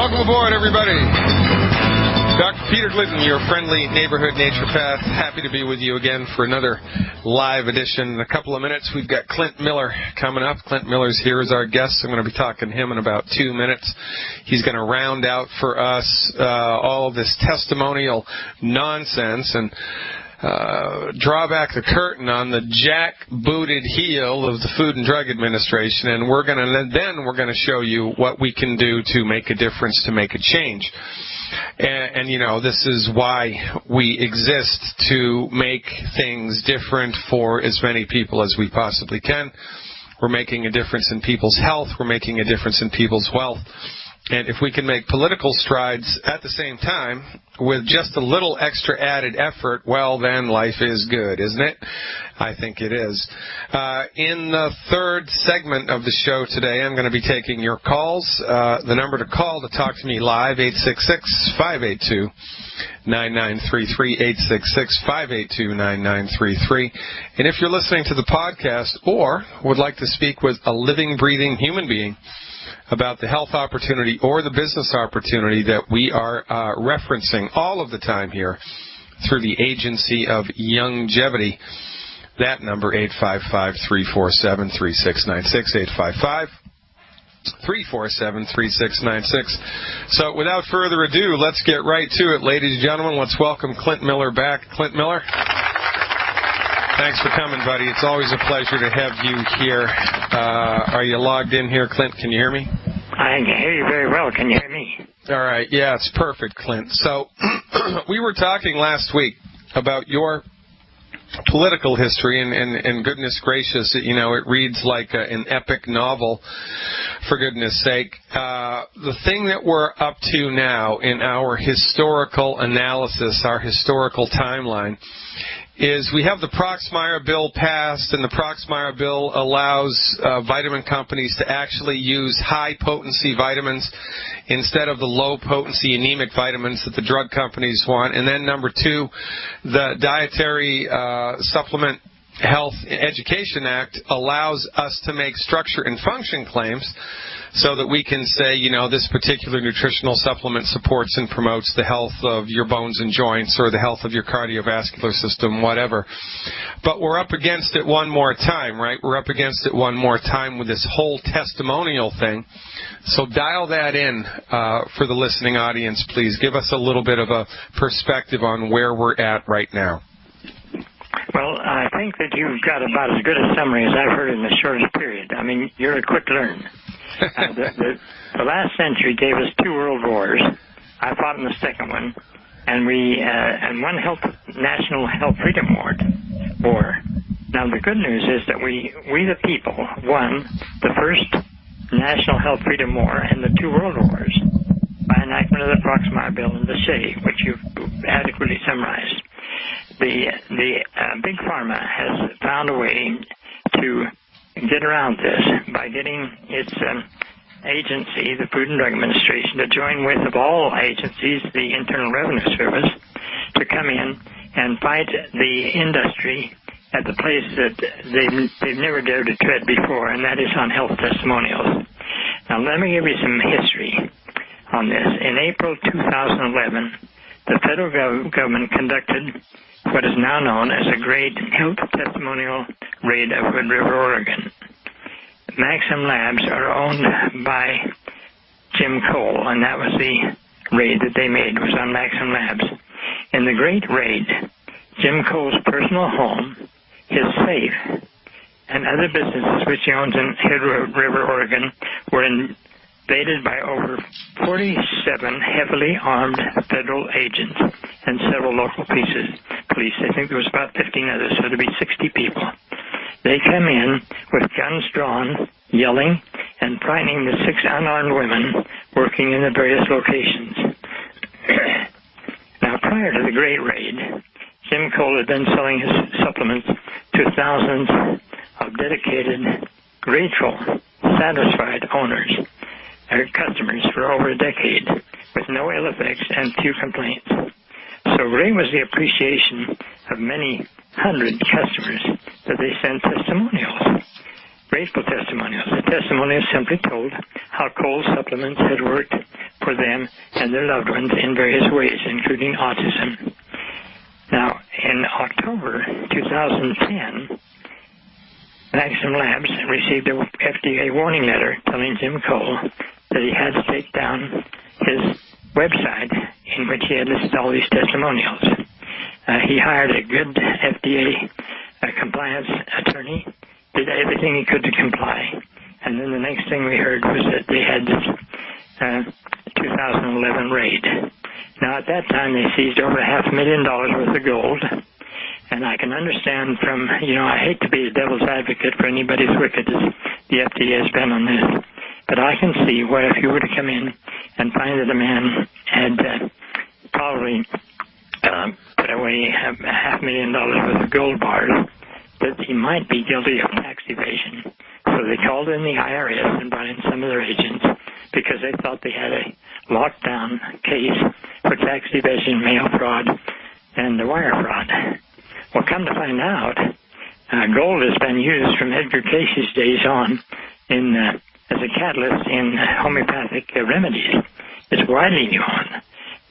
Welcome aboard, everybody. Dr. Peter Glidden, your friendly neighborhood naturopath. Happy to be with you again for another live edition. In a couple of minutes, we've got Clint Miller coming up. Clint Miller's here as our guest. I'm going to be talking to him in about 2 minutes. He's going to round out for us all of this testimonial nonsense and draw back the curtain on the jack-booted heel of the Food and Drug Administration, and we're going to show you what we can do to make a difference, to make a change. And you know, this is why we exist, to make things different for as many people as we possibly can. We're making a difference in people's health. We're making a difference in people's wealth. And if we can make political strides at the same time with just a little extra added effort, well, then life is good, isn't it? I think it is. In the third segment of the show today, I'm going to be taking your calls. The number to call to talk to me live, 866-582-9933, 866-582-9933. And if you're listening to the podcast or would like to speak with a living, breathing human being about the health opportunity or the business opportunity that we are referencing all of the time here through the agency of Youngevity, that number, 855-347-3696, 855-347-3696. So without further ado, let's get right to it, ladies and gentlemen. Let's welcome Clint Miller back. Clint Miller, thanks for coming, buddy. It's always a pleasure to have you here. Are you logged in here, Clint? Can you hear me? I can hear you very well. Can you hear me? All right. Yeah, it's perfect, Clint. So we were talking last week about your political history, and goodness gracious, you know, it reads like an epic novel, for goodness sake. The thing that we're up to now in our historical analysis, our historical timeline, is we have the Proxmire bill passed, and the Proxmire bill allows vitamin companies to actually use high-potency vitamins instead of the low-potency anemic vitamins that the drug companies want. And then number two, the Dietary Supplement Health Education Act allows us to make structure and function claims so that we can say, you know, this particular nutritional supplement supports and promotes the health of your bones and joints or the health of your cardiovascular system, whatever. But we're up against it one more time, right? We're up against it one more time with this whole testimonial thing. So dial that in for the listening audience, please. Give us a little bit of a perspective on where we're at right now. Well, I think that you've got about as good a summary as I've heard in the shortest period. I mean, you're a quick learner. The last century gave us 2 world wars. I fought in the second one, and one National Health Freedom War. Now, the good news is that we the people won the first National Health Freedom War and the 2 world wars by enactment of the Proxmire bill and the SHAE, which you've adequately summarized. The Big Pharma has found a way to get around this by getting its agency, the Food and Drug Administration, to join with, of all agencies, the Internal Revenue Service, to come in and fight the industry at the place that they've never dared to tread before, and that is on health testimonials. Now, let me give you some history on this. In April 2011, the federal government conducted what is now known as a great health testimonial raid of Hood River, Oregon. Maxim Labs are owned by Jim Cole, and that was the raid that they made, was on Maxim Labs. In the great raid, Jim Cole's personal home, his safe, and other businesses which he owns in Hood River, Oregon, were invaded by over 47 heavily armed federal agents and several local police. I think there was about 15 others, so there'd be 60 people. They come in with guns drawn, yelling, and frightening the 6 unarmed women working in the various locations. Now, prior to the Great Raid, Jim Cole had been selling his supplements to thousands of dedicated, grateful, satisfied owners, or customers, for over a decade, with no ill effects and few complaints. So great was the appreciation of many hundred customers that they sent testimonials, grateful testimonials. The testimonials simply told how Cole's supplements had worked for them and their loved ones in various ways, including autism. Now, in October 2010, Maxim Labs received a FDA warning letter telling Jim Cole that he had to take down his website in which he had listed all these testimonials. He hired a good FDA compliance attorney, did everything he could to comply, and then the next thing we heard was that they had this 2011 raid. Now, at that time, they seized over $500,000 worth of gold, and I can understand from, I hate to be a devil's advocate for anybody as wicked as the FDA has been on this, but I can see where if you were to come in and find that a man had probably put away $500,000 worth of gold bars, that he might be guilty of tax evasion. So they called in the IRS and brought in some of their agents because they thought they had a lockdown case for tax evasion, mail fraud, and the wire fraud. Well, come to find out, gold has been used from Edgar Cayce's days on as a catalyst in homeopathic remedies. It's widely known.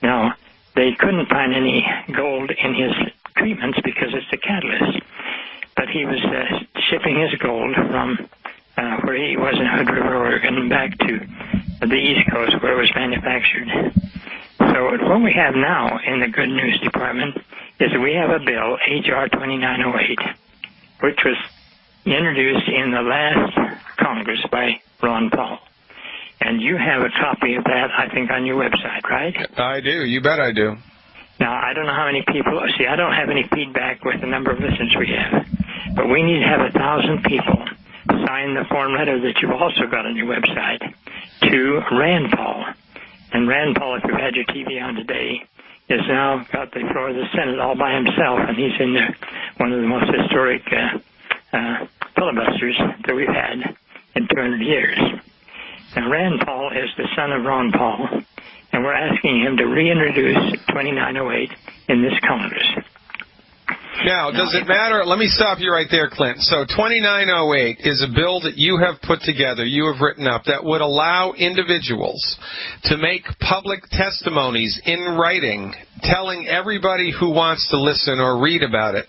Now, they couldn't find any gold in his treatments because it's a catalyst. But he was shipping his gold from where he was in Hood River, Oregon, back to the East Coast where it was manufactured. So what we have now in the Good News Department is that we have a bill, H.R. 2908, which was introduced in the last Congress by Ron Paul. And you have a copy of that, I think, on your website, right? I do. You bet I do. Now, I don't know how many people, I don't have any feedback with the number of listeners we have, but we need to have 1,000 people sign the form letter that you've also got on your website to Rand Paul. And Rand Paul, if you've had your TV on today, has now got the floor of the Senate all by himself, and he's in one of the most historic filibusters that we've had in 200 years. Now, Rand Paul is the son of Ron Paul, and we're asking him to reintroduce 2908 in this Congress. Now, does it matter? Let me stop you right there, Clint. So 2908 is a bill that you have put together, you have written up, that would allow individuals to make public testimonies in writing telling everybody who wants to listen or read about it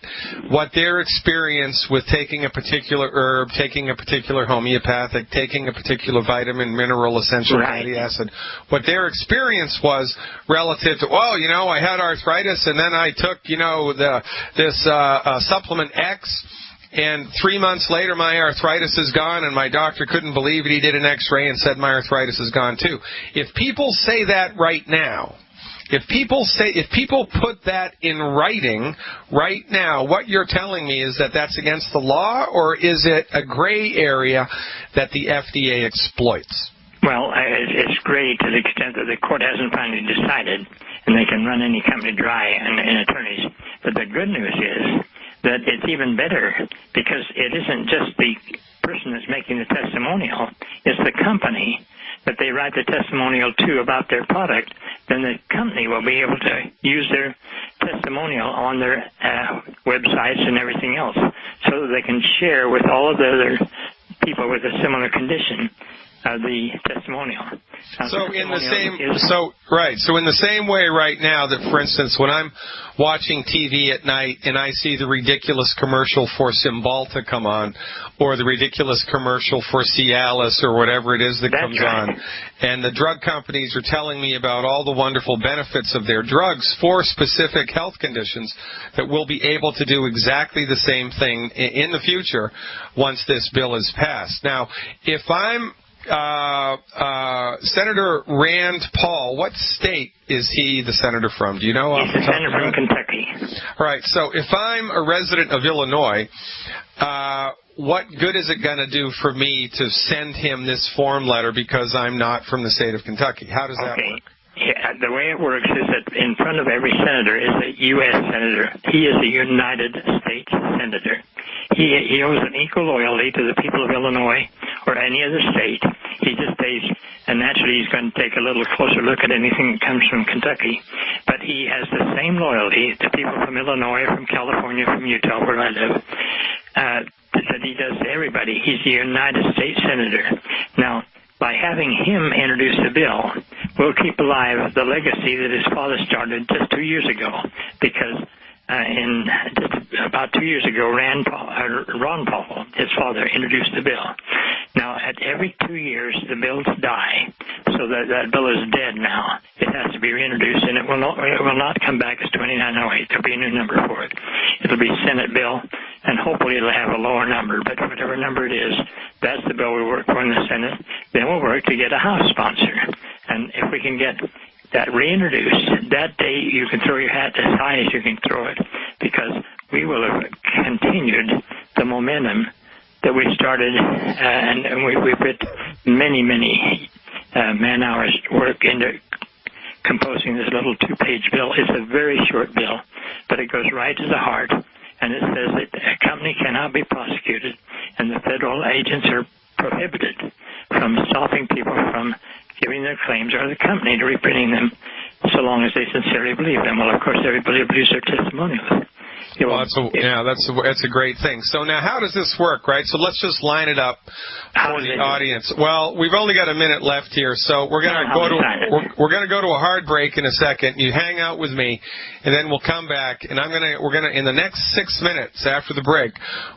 what their experience with taking a particular herb, taking a particular homeopathic, taking a particular vitamin, mineral, essential fatty acid, what their experience was relative to, I had arthritis and then I took, this supplement X, and 3 months later my arthritis is gone, and my doctor couldn't believe it. He did an X-ray and said my arthritis is gone too. If people say that right now, if people put that in writing right now, what you're telling me is that that's against the law, or is it a gray area that the FDA exploits? Well, it's gray to the extent that the court hasn't finally decided, and they can run any company dry and attorneys. But the good news is that it's even better because it isn't just the person that's making the testimonial, it's the company that they write the testimonial to about their product. Then the company will be able to use their testimonial on their websites and everything else so that they can share with all of the other people with a similar condition the testimonial. So in the same way right now that, for instance, when I'm watching TV at night and I see the ridiculous commercial for Cymbalta come on, or the ridiculous commercial for Cialis or whatever it is that comes on, and the drug companies are telling me about all the wonderful benefits of their drugs for specific health conditions, that we'll be able to do exactly the same thing in the future once this bill is passed. Now, if I'm Senator Rand Paul, what state is he the senator from? Do you know? He's the senator from Kentucky. All right, so if I'm a resident of Illinois, what good is it going to do for me to send him this form letter because I'm not from the state of Kentucky? How does that work? Yeah, the way it works is that in front of every senator is a U.S. senator. He is a United States senator. He owes an equal loyalty to the people of Illinois or any other state. He just stays, and naturally he's going to take a little closer look at anything that comes from Kentucky. But he has the same loyalty to people from Illinois, from California, from Utah, where I live, that he does to everybody. He's a United States senator. Now, by having him introduce the bill, will keep alive the legacy that his father started just 2 years ago, because in just about 2 years ago, Ron Paul, his father, introduced the bill. Now, at every 2 years, the bills die, so that bill is dead now. It has to be reintroduced, and it will not come back as 2908. There'll be a new number for it. It'll be Senate bill, and hopefully it'll have a lower number, but whatever number it is, that's the bill we work for in the Senate. Then we'll work to get a House sponsor. And if we can get that reintroduced, that day you can throw your hat as high as you can throw it, because we will have continued the momentum that we started, and we put many man-hours work into composing this little 2-page bill. It's a very short bill, but it goes right to the heart, and it says that a company cannot be prosecuted, and the federal agents are prohibited from stopping people from giving their claims, or the company to reprinting them, so long as they sincerely believe them. Well, of course, everybody believes their testimonials. Well, that's a great thing. So now, how does this work, right? So let's just line it up for the audience. Well, we've only got a minute left here, so we're going to go to a hard break in a second. You hang out with me, and then we'll come back, and we're gonna in the next 6 minutes after the break,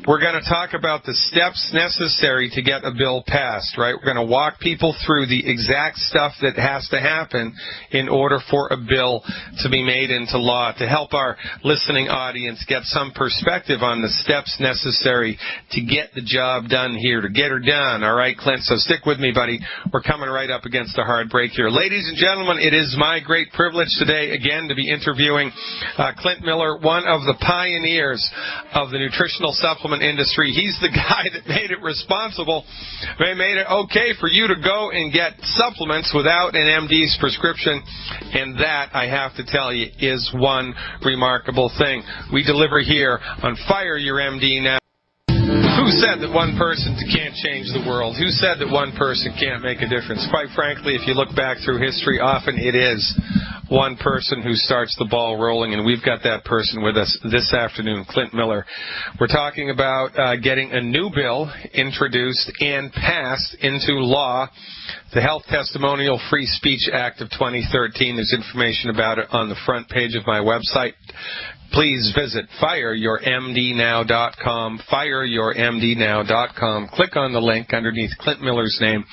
we're going to talk about the steps necessary to get a bill passed, right? We're going to walk people through the exact stuff that has to happen in order for a bill to be made into law, to help our listening audience get some perspective on the steps necessary to get the job done here, to get her done. All right, Clint, so stick with me, buddy. We're coming right up against a hard break here. Ladies and gentlemen, it is my great privilege today, again, to be interviewing Clint Miller, one of the pioneers of the nutritional supplement industry. He's the guy that made it responsible. They made it okay for you to go and get supplements without an MD's prescription, and that, I have to tell you, is one remarkable thing. We deliver here on Fire Your MD Now. Who said that one person can't change the world? Who said that one person can't make a difference? Quite frankly, if you look back through history, often it is one person who starts the ball rolling, and we've got that person with us this afternoon, Clint Miller. We're talking about getting a new bill introduced and passed into law, the Health Testimonial Free Speech Act of 2013. There's information about it on the front page of my website. Please visit fireyourmdnow.com, fireyourmdnow.com. Click on the link underneath Clint Miller's name.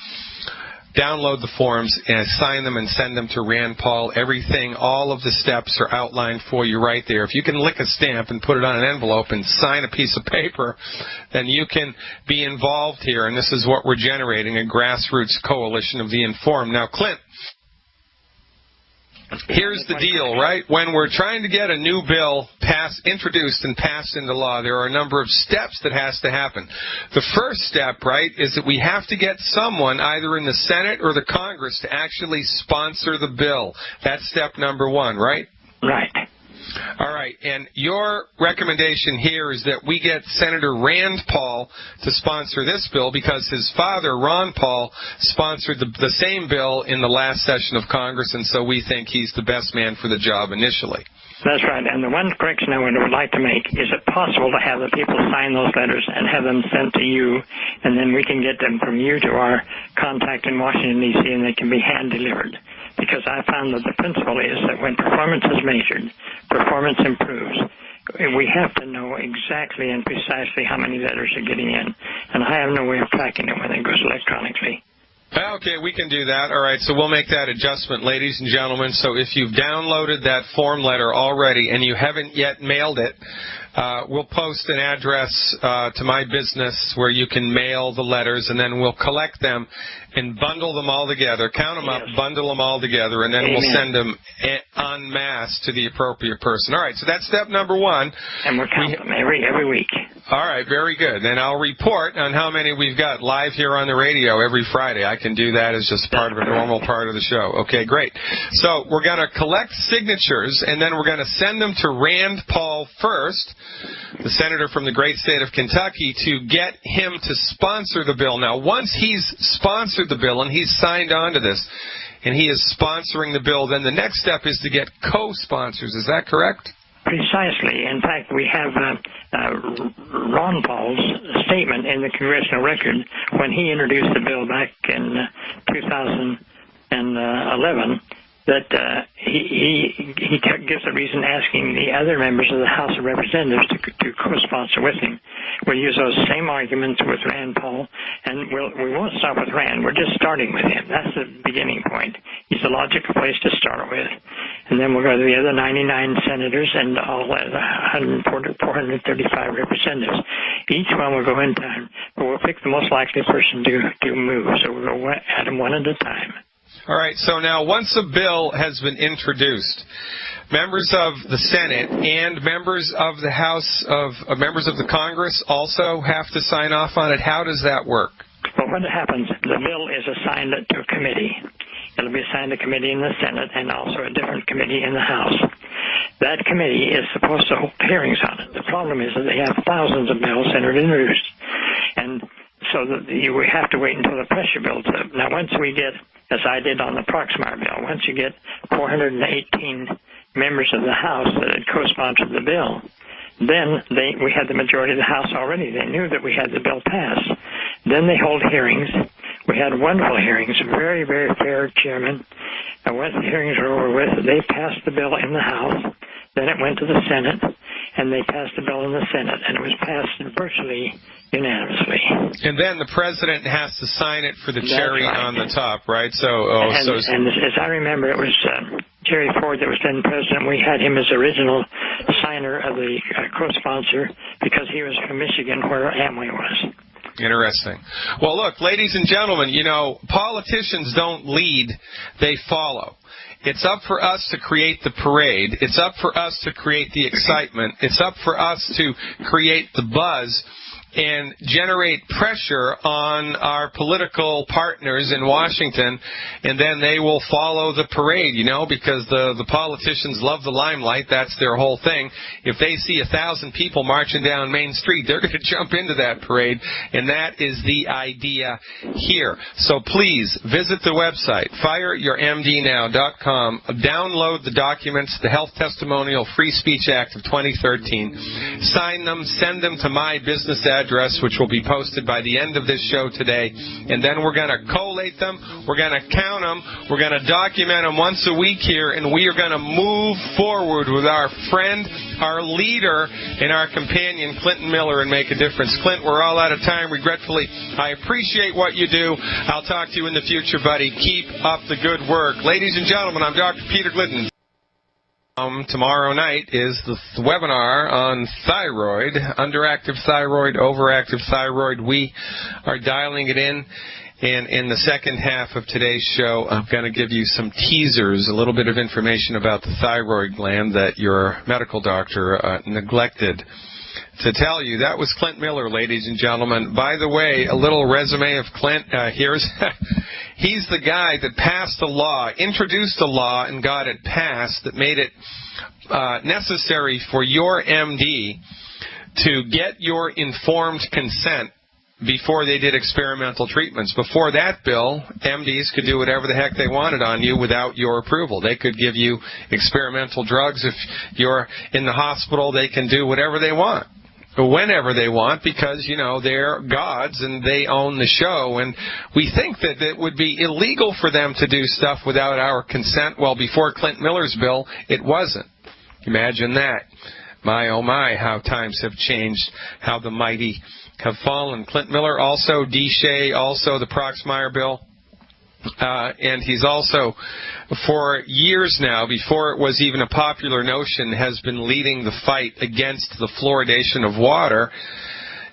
Download the forms and sign them and send them to Rand Paul. Everything, all of the steps are outlined for you right there. If you can lick a stamp and put it on an envelope and sign a piece of paper, then you can be involved here. And this is what we're generating, a grassroots coalition of the informed. Now, Clint, here's the deal, right? When we're trying to get a new bill introduced and passed into law, there are a number of steps that has to happen. The first step, right, is that we have to get someone either in the Senate or the Congress to actually sponsor the bill. That's step number one, right? Right. All right, and your recommendation here is that we get Senator Rand Paul to sponsor this bill because his father, Ron Paul, sponsored the same bill in the last session of Congress, and so we think he's the best man for the job initially. That's right, and the one correction I would like to make, is it possible to have the people sign those letters and have them sent to you, and then we can get them from you to our contact in Washington, D.C., and they can be hand-delivered? Because I found that the principle is that when performance is measured, performance improves. We have to know exactly and precisely how many letters are getting in, and I have no way of tracking it when it goes electronically. Okay, we can do that. All right, so we'll make that adjustment, ladies and gentlemen. So if you've downloaded that form letter already and you haven't yet mailed it, we'll post an address to my business where you can mail the letters, and then we'll collect them and bundle them all together, count them up, bundle them all together, and then we'll send them en masse to the appropriate person. All right, so that's step number one. And we'll count them every week. All right, very good. And I'll report on how many we've got live here on the radio every Friday. I can do that as just part of a normal part of the show. Okay, great. So we're going to collect signatures, and then we're going to send them to Rand Paul first, the senator from the great state of Kentucky, to get him to sponsor the bill. Now, once he's sponsored the bill and he's signed on to this, and he is sponsoring the bill, then the next step is to get co-sponsors. Is that correct? Precisely. In fact, we have Ron Paul's statement in the Congressional Record when he introduced the bill back in 2000. 2011 that he gives a reason asking the other members of the House of Representatives to co-sponsor with him. We'll use those same arguments with Rand Paul, and we won't start with Rand. We're just starting with him. That's the beginning point. He's a logical place to start with. And then we'll go to the other 99 senators and all 435 representatives. Each one will go in time, but we'll pick the most likely person to move. So we'll go at them one at a time. All right, so now once a bill has been introduced, members of the Senate and members of the House members of the Congress also have to sign off on it. How does that work? Well, what happens, the bill is assigned to a committee. It'll be assigned to a committee in the Senate and also a different committee in the House. That committee is supposed to hold hearings on it. The problem is that they have thousands of bills that are introduced, and so we have to wait until the pressure builds up. Now, once we get, as I did on the Proxmire bill, once you get 418 members of the House that had co-sponsored the bill, then we had the majority of the House already. They knew that we had the bill passed. Then they hold hearings. We had wonderful hearings, very, very fair chairman. And once the hearings were over with, they passed the bill in the House. Then it went to the Senate, and they passed the bill in the Senate, and it was passed virtually unanimously. And then the president has to sign it for the cherry on the top, right? And as I remember, it was Jerry Ford that was then president. We had him as original signer of the co-sponsor because he was from Michigan, where Amway was. Interesting. Well, look, ladies and gentlemen, politicians don't lead, they follow. It's up for us to create the parade. It's up for us to create the excitement. It's up for us to create the buzz and generate pressure on our political partners in Washington, and then they will follow the parade, because the politicians love the limelight. That's their whole thing. If they see 1,000 people marching down Main Street, they're going to jump into that parade, and that is the idea here. So please visit the website, fireyourmdnow.com, download the documents, the Health Testimonial Free Speech Act of 2013, sign them, send them to my business address, which will be posted by the end of this show today, and then we're going to collate them, we're going to count them, we're going to document them once a week here, and we are going to move forward with our friend, our leader, and our companion, Clinton Miller, and make a difference. Clint, we're all out of time, regretfully. I appreciate what you do. I'll talk to you in the future, buddy. Keep up the good work. Ladies and gentlemen, I'm Dr. Peter Glidden. Tomorrow night is the webinar on thyroid, underactive thyroid, overactive thyroid. We are dialing it in. And in the second half of today's show, I'm going to give you some teasers, a little bit of information about the thyroid gland that your medical doctor neglected to tell you. That was Clint Miller, ladies and gentlemen. By the way, a little resume of Clint. He's the guy that passed a law, introduced a law, and got it passed that made it necessary for your MD to get your informed consent before they did experimental treatments. Before that bill, MDs could do whatever the heck they wanted on you without your approval. They could give you experimental drugs. If you're in the hospital, they can do whatever they want, whenever they want, because, they're gods and they own the show. And we think that it would be illegal for them to do stuff without our consent. Well, before Clint Miller's bill, it wasn't. Imagine that. My, oh my, how times have changed, how the mighty have fallen. Clint Miller, also D. Shea, also the Proxmire bill. And he's also, for years now, before it was even a popular notion, has been leading the fight against the fluoridation of water.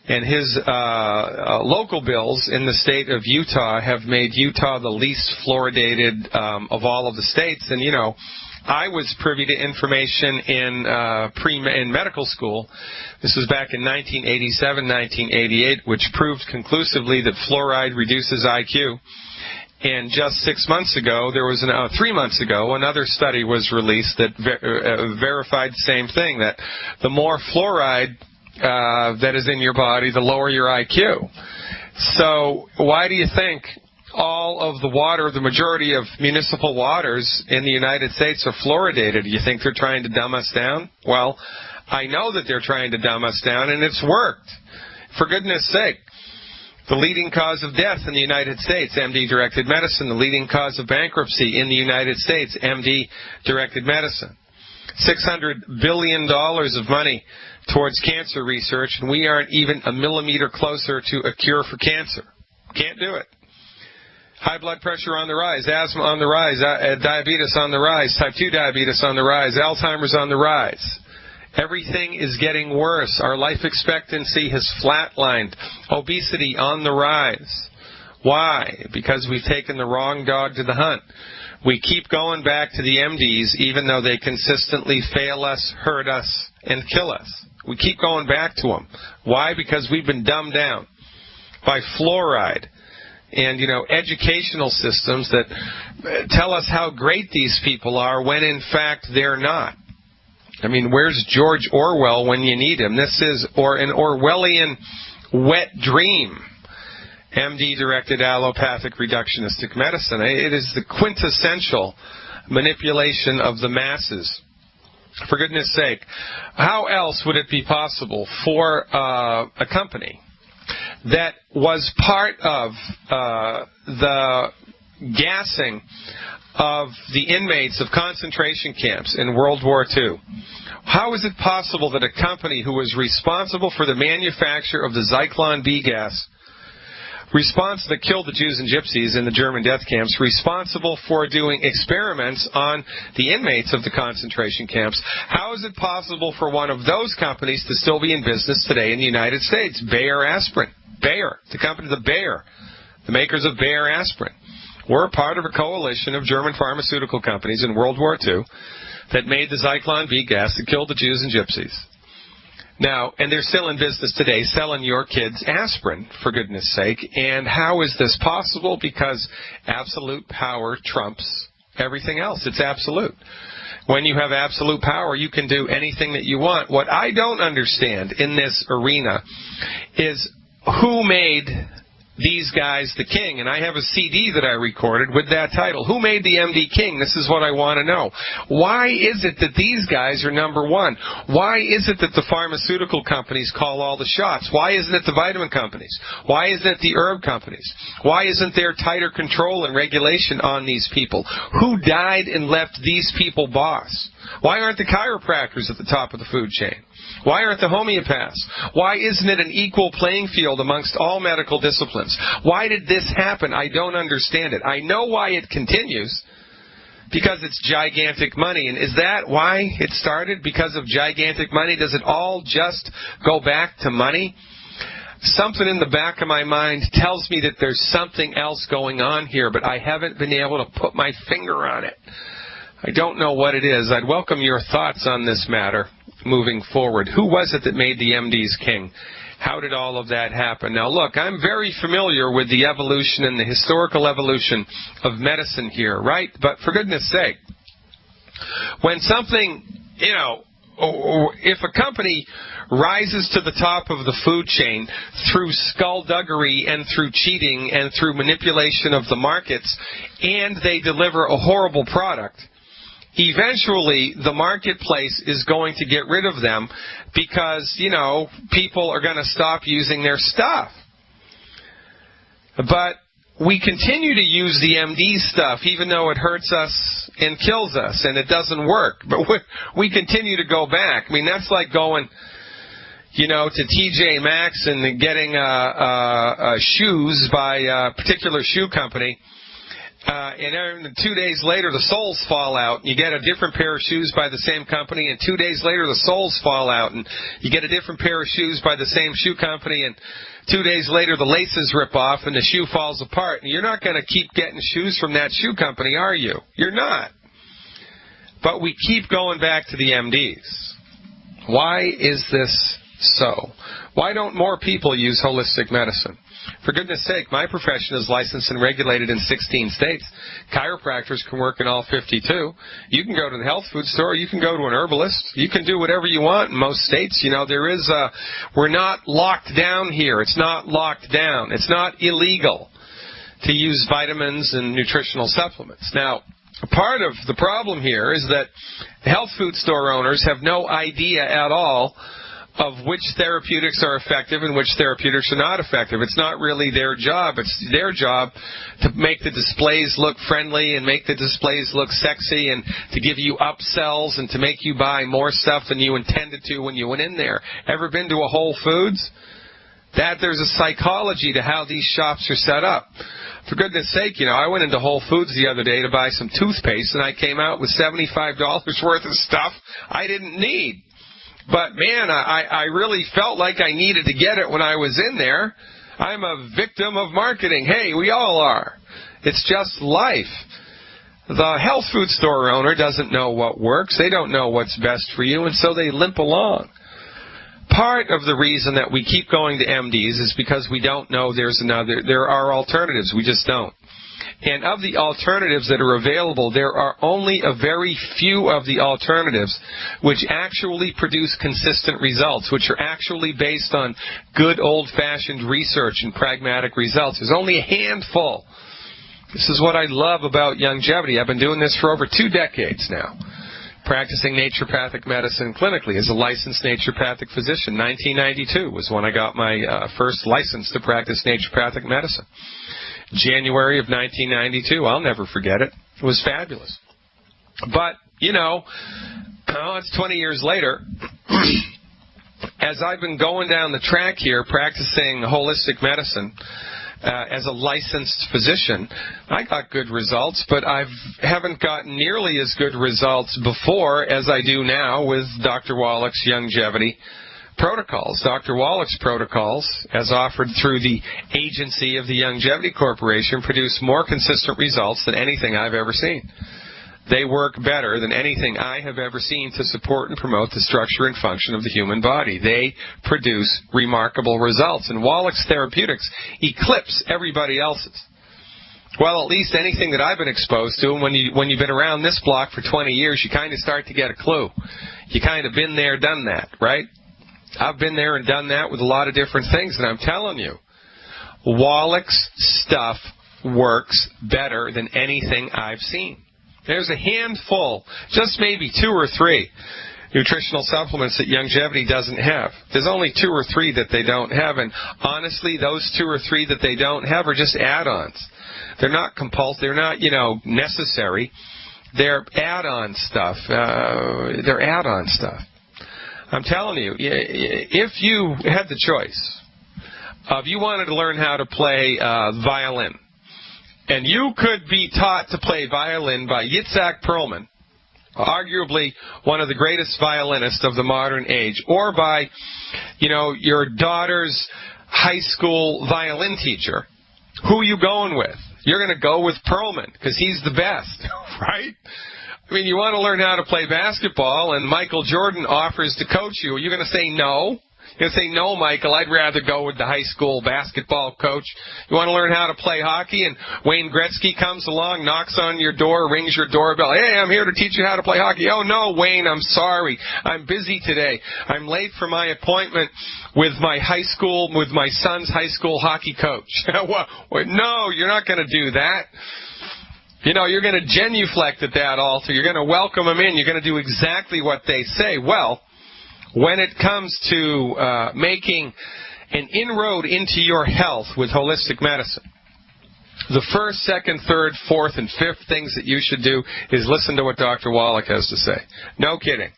And his local bills in the state of Utah have made Utah the least fluoridated of all of the states. And, I was privy to information in medical school. This was back in 1987, 1988, which proved conclusively that fluoride reduces IQ. And just 6 months ago, 3 months ago, another study was released that verified the same thing, that the more fluoride that is in your body, the lower your IQ. So why do you think all of the water, the majority of municipal waters in the United States are fluoridated? Do you think they're trying to dumb us down? Well, I know that they're trying to dumb us down, and it's worked. For goodness sake. The leading cause of death in the United States, MD-directed medicine. The leading cause of bankruptcy in the United States, MD-directed medicine. $600 billion of money towards cancer research, and we aren't even a millimeter closer to a cure for cancer. Can't do it. High blood pressure on the rise, asthma on the rise, diabetes on the rise, type 2 diabetes on the rise, Alzheimer's on the rise. Everything is getting worse. Our life expectancy has flatlined. Obesity on the rise. Why? Because we've taken the wrong dog to the hunt. We keep going back to the MDs even though they consistently fail us, hurt us, and kill us. We keep going back to them. Why? Because we've been dumbed down by fluoride and, educational systems that tell us how great these people are when in fact they're not. I mean, where's George Orwell when you need him? This is an Orwellian wet dream. MD-directed allopathic reductionistic medicine. It is the quintessential manipulation of the masses. For goodness sake, how else would it be possible for a company that was part of the gassing of the inmates of concentration camps in World War II? How is it possible that a company who was responsible for the manufacture of the Zyklon B gas, that killed the Jews and Gypsies in the German death camps, responsible for doing experiments on the inmates of the concentration camps, how is it possible for one of those companies to still be in business today in the United States? Bayer Aspirin. Bayer, the company, Bayer, the makers of Bayer Aspirin, were part of a coalition of German pharmaceutical companies in World War II that made the Zyklon B gas that killed the Jews and Gypsies. Now, and they're still in business today selling your kids aspirin, for goodness sake. And how is this possible? Because absolute power trumps everything else. It's absolute. When you have absolute power, you can do anything that you want. What I don't understand in this arena is who made these guys the king. And I have a CD that I recorded with that title. Who made the MD king? This is what I want to know. Why is it that these guys are number one? Why is it that the pharmaceutical companies call all the shots? Why isn't it the vitamin companies? Why isn't it the herb companies? Why isn't there tighter control and regulation on these people? Who died and left these people boss? Why aren't the chiropractors at the top of the food chain? Why aren't the homeopaths? Why isn't it an equal playing field amongst all medical disciplines? Why did this happen? I don't understand it. I know why it continues. Because it's gigantic money. And is that why it started? Because of gigantic money? Does it all just go back to money? Something in the back of my mind tells me that there's something else going on here, but I haven't been able to put my finger on it. I don't know what it is. I'd welcome your thoughts on this matter moving forward. Who was it that made the MDs king? How did all of that happen? Now, look, I'm very familiar with the evolution and the historical evolution of medicine here, right? But for goodness sake, when something, if a company rises to the top of the food chain through skullduggery and through cheating and through manipulation of the markets, and they deliver a horrible product, eventually the marketplace is going to get rid of them because, people are going to stop using their stuff. But we continue to use the MD stuff even though it hurts us and kills us and it doesn't work. But we continue to go back. I mean, that's like going, to TJ Maxx and getting shoes by a particular shoe company. And then 2 days later, the soles fall out, and you get a different pair of shoes by the same company, and 2 days later, the soles fall out, and you get a different pair of shoes by the same shoe company, and 2 days later, the laces rip off, and the shoe falls apart. And you're not going to keep getting shoes from that shoe company, are you? You're not. But we keep going back to the MDs. Why is this so? Why don't more people use holistic medicine? For goodness sake, my profession is licensed and regulated in 16 states. Chiropractors can work in all 52. You can go to the health food store. You can go to an herbalist. You can do whatever you want in most states. We're not locked down here. It's not locked down. It's not illegal to use vitamins and nutritional supplements. Now, part of the problem here is that health food store owners have no idea at all of which therapeutics are effective and which therapeutics are not effective. It's not really their job. It's their job to make the displays look friendly and make the displays look sexy and to give you upsells and to make you buy more stuff than you intended to when you went in there. Ever been to a Whole Foods? There's a psychology to how these shops are set up. For goodness sake, I went into Whole Foods the other day to buy some toothpaste, and I came out with $75 worth of stuff I didn't need. But, man, I really felt like I needed to get it when I was in there. I'm a victim of marketing. Hey, we all are. It's just life. The health food store owner doesn't know what works. They don't know what's best for you, and so they limp along. Part of the reason that we keep going to MDs is because we don't know there are alternatives. We just don't. And of the alternatives that are available, there are only a very few of the alternatives which actually produce consistent results, which are actually based on good old-fashioned research and pragmatic results. There's only a handful. This is what I love about longevity. I've been doing this for over 2 decades now, practicing naturopathic medicine clinically as a licensed naturopathic physician. 1992 was when I got my first license to practice naturopathic medicine. January of 1992. I'll never forget it. It was fabulous. But, it's 20 years later. As I've been going down the track here practicing holistic medicine as a licensed physician, I got good results, but I haven't gotten nearly as good results before as I do now with Dr. Wallach's longevity protocols. Dr. Wallach's protocols, as offered through the agency of the Longevity Corporation, produce more consistent results than anything I've ever seen. They work better than anything I have ever seen to support and promote the structure and function of the human body. They produce remarkable results, and Wallach's therapeutics eclipse everybody else's. Well, at least anything that I've been exposed to, and when you've been around this block for 20 years, you kind of start to get a clue. You kind of been there, done that, right? I've been there and done that with a lot of different things, and I'm telling you, Wallach's stuff works better than anything I've seen. There's a handful, just maybe 2 or 3 nutritional supplements that longevity doesn't have. There's only 2 or 3 that they don't have, and honestly, those 2 or 3 that they don't have are just add-ons. They're not compulsory. They're not, necessary. They're add-on stuff. I'm telling you, if you had the choice of you wanted to learn how to play violin, and you could be taught to play violin by Yitzhak Perlman, arguably one of the greatest violinists of the modern age, or by, your daughter's high school violin teacher, who are you going with? You're going to go with Perlman because he's the best, right? I mean, you want to learn how to play basketball, and Michael Jordan offers to coach you. Are you going to say no? You're going to say, no, Michael, I'd rather go with the high school basketball coach. You want to learn how to play hockey, and Wayne Gretzky comes along, knocks on your door, rings your doorbell. Hey, I'm here to teach you how to play hockey. Oh, no, Wayne, I'm sorry. I'm busy today. I'm late for my appointment with my son's high school hockey coach. No, you're not going to do that. You're going to genuflect at that altar. You're going to welcome them in. You're going to do exactly what they say. Well, when it comes to making an inroad into your health with holistic medicine, the first, second, third, fourth, and fifth things that you should do is listen to what Dr. Wallach has to say. No kidding.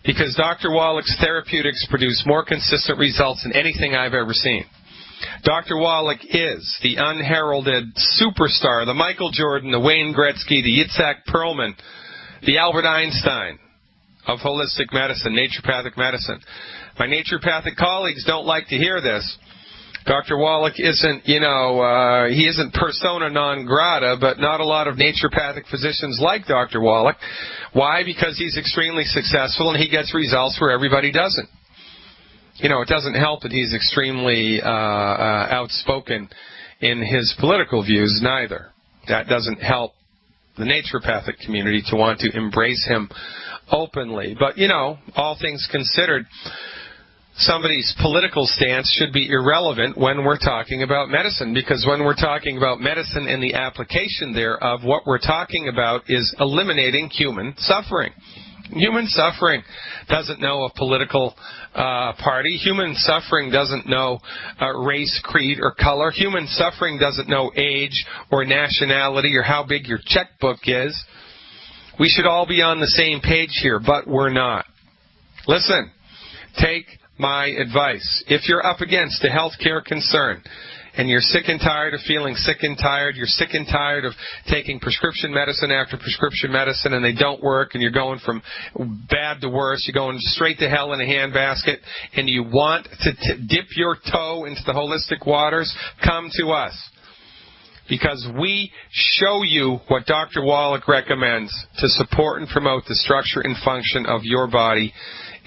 Because Dr. Wallach's therapeutics produce more consistent results than anything I've ever seen. Dr. Wallach is the unheralded superstar, the Michael Jordan, the Wayne Gretzky, the Yitzhak Perlman, the Albert Einstein of holistic medicine, naturopathic medicine. My naturopathic colleagues don't like to hear this. Dr. Wallach isn't, he isn't persona non grata, but not a lot of naturopathic physicians like Dr. Wallach. Why? Because he's extremely successful and he gets results where everybody doesn't. It doesn't help that he's extremely outspoken in his political views neither. That doesn't help the naturopathic community to want to embrace him openly. But, all things considered, somebody's political stance should be irrelevant when we're talking about medicine, because when we're talking about medicine and the application thereof, what we're talking about is eliminating human suffering. Human suffering doesn't know a political party. Human suffering doesn't know race, creed, or color. Human suffering doesn't know age or nationality or how big your checkbook is. We should all be on the same page here, but we're not. Listen, take my advice. If you're up against a health care concern, and you're sick and tired of feeling sick and tired, you're sick and tired of taking prescription medicine after prescription medicine and they don't work, and you're going from bad to worse, you're going straight to hell in a handbasket, and you want to dip your toe into the holistic waters, come to us. Because we show you what Dr. Wallach recommends to support and promote the structure and function of your body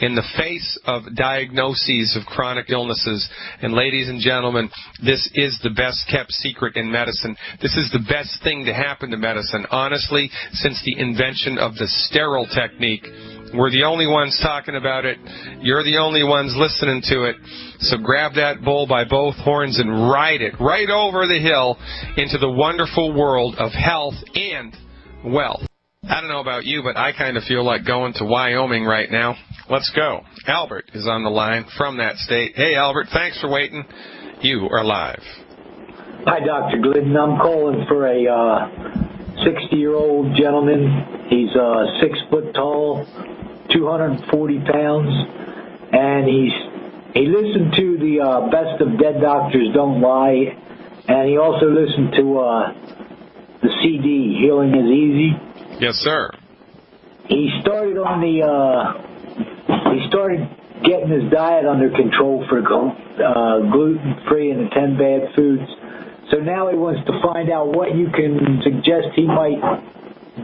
in the face of diagnoses of chronic illnesses. And ladies and gentlemen, this is the best kept secret in medicine. This is the best thing to happen to medicine, honestly, since the invention of the sterile technique. We're the only ones talking about it. You're the only ones listening to it. So grab that bull by both horns and ride it right over the hill into the wonderful world of health and wealth. I don't know about you, but I kind of feel like going to Wyoming right now. Let's go. Albert is on the line from that state. Hey, Albert, thanks for waiting. You are live. Hi, Dr. Glidden. I'm calling for a 60-year-old gentleman. He's 6 foot tall, 240 pounds, and he listened to the Best of Dead Doctors Don't Lie, and he also listened to the CD, Healing is Easy. Yes, sir. He started getting his diet under control for gluten-free and the 10 bad foods. So now he wants to find out what you can suggest he might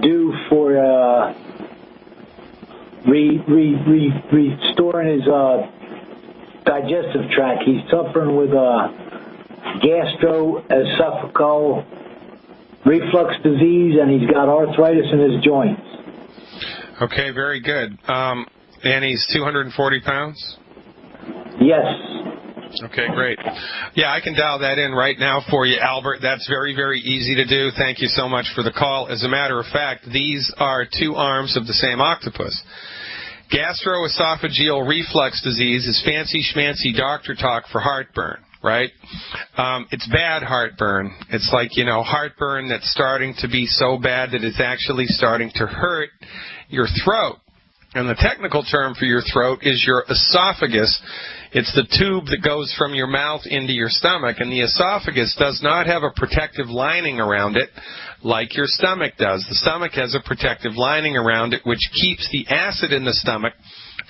do for restoring his digestive tract. He's suffering with gastroesophageal reflux disease, and he's got arthritis in his joints. Okay, very good. And he's 240 pounds? Yes. Okay, great. Yeah, I can dial that in right now for you, Albert. That's very, very easy to do. Thank you so much for the call. As a matter of fact, these are two arms of the same octopus. Gastroesophageal reflux disease is fancy schmancy doctor talk for heartburn, right? It's bad heartburn. It's like, heartburn that's starting to be so bad that it's actually starting to hurt your throat. And the technical term for your throat is your esophagus. It's the tube that goes from your mouth into your stomach, and the esophagus does not have a protective lining around it like your stomach does. The stomach has a protective lining around it which keeps the acid in the stomach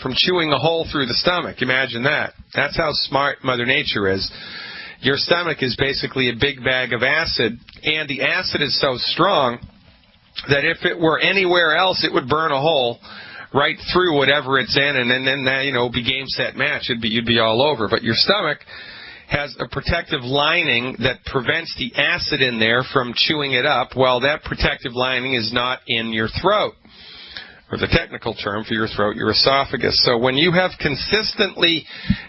from chewing a hole through the stomach. Imagine that. That's how smart Mother Nature is. Your stomach is basically a big bag of acid, and the acid is so strong that if it were anywhere else, it would burn a hole right through whatever it's in, and then be game, set, match. You'd be all over. But your stomach has a protective lining that prevents the acid in there from chewing it up. Well, that protective lining is not in your throat, or the technical term for your throat, your esophagus. So when you have consistently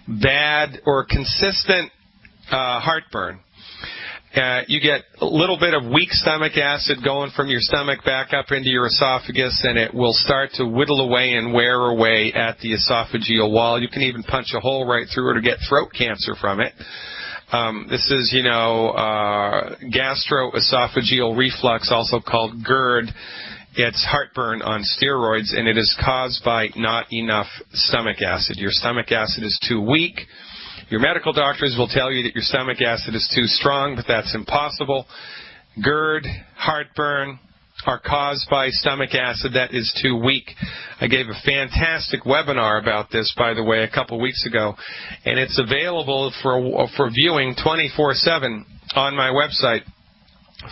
bad or consistent heartburn, you get a little bit of weak stomach acid going from your stomach back up into your esophagus, and it will start to whittle away and wear away at the esophageal wall. You can even punch a hole right through it or get throat cancer from it. This is, gastroesophageal reflux, also called GERD. It's heartburn on steroids, and it is caused by not enough stomach acid. Your stomach acid is too weak. Your medical doctors will tell you that your stomach acid is too strong, but that's impossible. GERD, heartburn are caused by stomach acid that is too weak. I gave a fantastic webinar about this, by the way, a couple weeks ago, and it's available for viewing 24/7 on my website,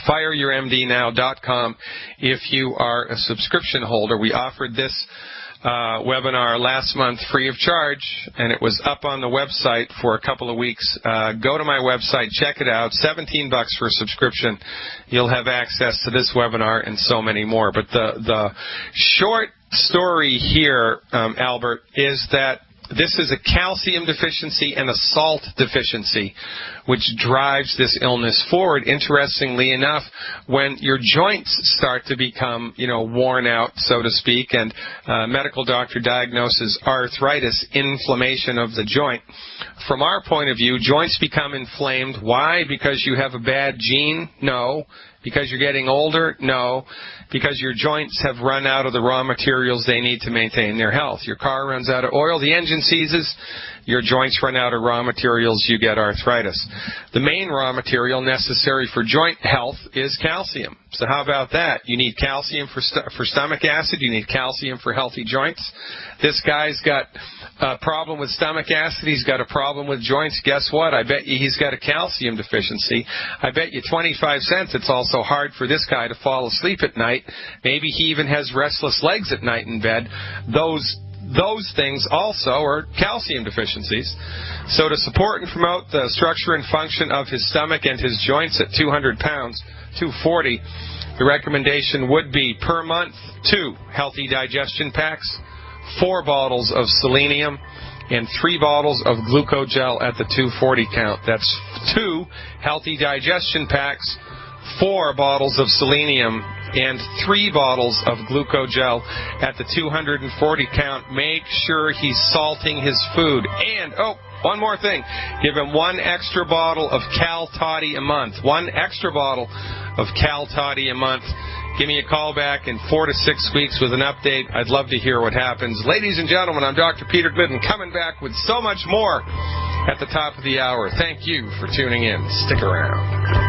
fireyourmdnow.com. If you are a subscription holder, we offered this webinar last month free of charge, and it was up on the website for a couple of weeks. Go to my website, check it out. $17 for a subscription. You'll have access to this webinar and so many more. But the short story here, Albert, is that This is a calcium deficiency and a salt deficiency, which drives this illness forward. Interestingly enough, when your joints start to become, worn out, so to speak, and medical doctor diagnoses arthritis, inflammation of the joint. From our point of view, joints become inflamed. Why? Because you have a bad gene? No. Because you're getting older? No. Because your joints have run out of the raw materials they need to maintain their health. Your car runs out of oil, the engine seizes, your joints run out of raw materials, you get arthritis. The main raw material necessary for joint health is calcium. So how about that? You need calcium for stomach acid, you need calcium for healthy joints. This guy's got a problem with stomach acid, he's got a problem with joints. Guess what? I bet you he's got a calcium deficiency. I bet you 25 cents it's also hard for this guy to fall asleep at night. Maybe he even has restless legs at night in bed. Those things also are calcium deficiencies. So to support and promote the structure and function of his stomach and his joints at 200 pounds, 240, the recommendation would be per month 2 healthy digestion packs, 4 bottles of selenium, and 3 bottles of glucogel at the 240 count. That's 2 healthy digestion packs, 4 bottles of selenium, and 3 bottles of glucogel at the 240 count. Make sure he's salting his food. And, one more thing. Give him 1 extra bottle of Cal Toddy a month. 1 extra bottle of Cal Toddy a month. Give me a call back in 4 to 6 weeks with an update. I'd love to hear what happens. Ladies and gentlemen, I'm Dr. Peter Glidden, coming back with so much more at the top of the hour. Thank you for tuning in. Stick around.